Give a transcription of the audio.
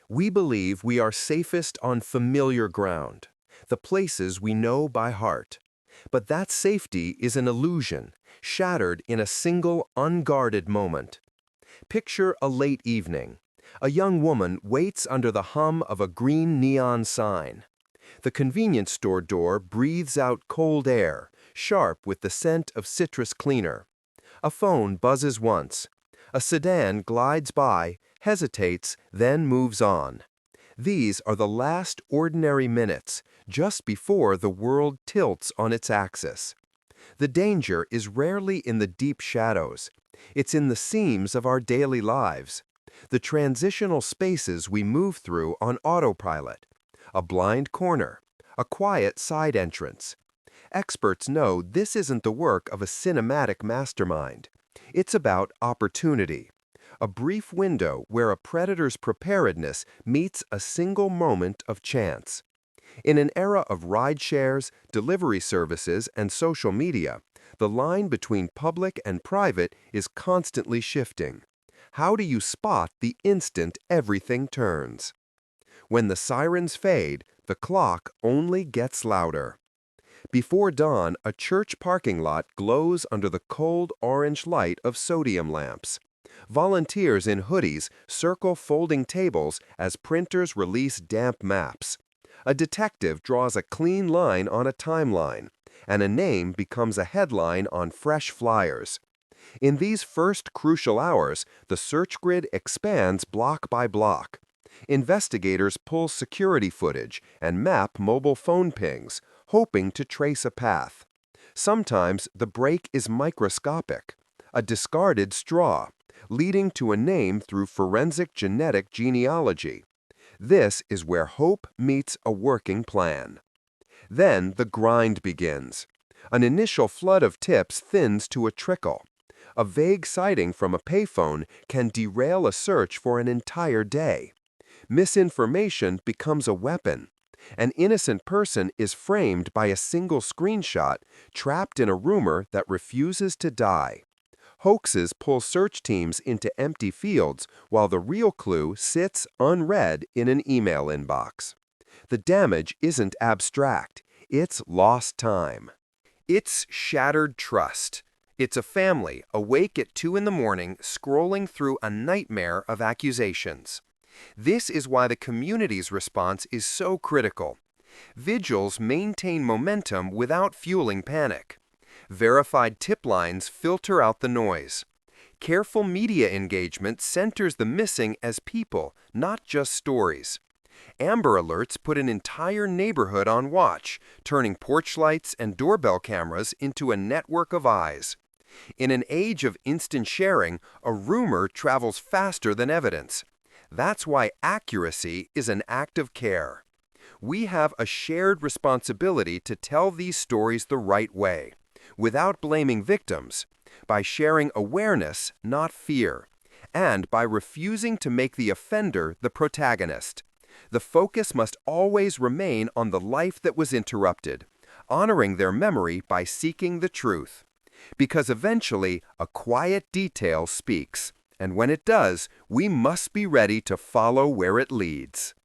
We believe we are safest on familiar ground, the places we know by heart. But that safety is an illusion, shattered in a single unguarded moment. Picture a late evening. A young woman waits under the hum of a green neon sign. The convenience store door breathes out cold air, sharp with the scent of citrus cleaner. A phone buzzes once. A sedan glides by, hesitates, then moves on. These are the last ordinary minutes, just before the world tilts on its axis. The danger is rarely in the deep shadows. It's in the seams of our daily lives, the transitional spaces we move through on autopilot, a blind corner, a quiet side entrance. Experts know this isn't the work of a cinematic mastermind. It's about opportunity, a brief window where a predator's preparedness meets a single moment of chance. In an era of ride shares, delivery services, and social media, the line between public and private is constantly shifting. How do you spot the instant everything turns? When the sirens fade, the clock only gets louder. Before dawn, a church parking lot glows under the cold orange light of sodium lamps. Volunteers in hoodies circle folding tables as printers release damp maps. A detective draws a clean line on a timeline, and a name becomes a headline on fresh flyers. In these first crucial hours, the search grid expands block by block. Investigators pull security footage and map mobile phone pings, hoping to trace a path. Sometimes the break is microscopic, a discarded straw, leading to a name through forensic genetic genealogy. This is where hope meets a working plan. Then the grind begins. An initial flood of tips thins to a trickle. A vague sighting from a payphone can derail a search for an entire day. Misinformation becomes a weapon. An innocent person is framed by a single screenshot, trapped in a rumor that refuses to die. Hoaxes pull search teams into empty fields while the real clue sits unread in an email inbox. The damage isn't abstract, it's lost time. It's shattered trust. It's a family awake at 2 in the morning scrolling through a nightmare of accusations. This is why the community's response is so critical. Vigils maintain momentum without fueling panic. Verified tip lines filter out the noise. Careful media engagement centers the missing as people, not just stories. Amber Alerts put an entire neighborhood on watch, turning porch lights and doorbell cameras into a network of eyes. In an age of instant sharing, a rumor travels faster than evidence. That's why accuracy is an act of care. We have a shared responsibility to tell these stories the right way, without blaming victims, by sharing awareness, not fear, and by refusing to make the offender the protagonist. The focus must always remain on the life that was interrupted, honoring their memory by seeking the truth. Because eventually, a quiet detail speaks, and when it does, we must be ready to follow where it leads.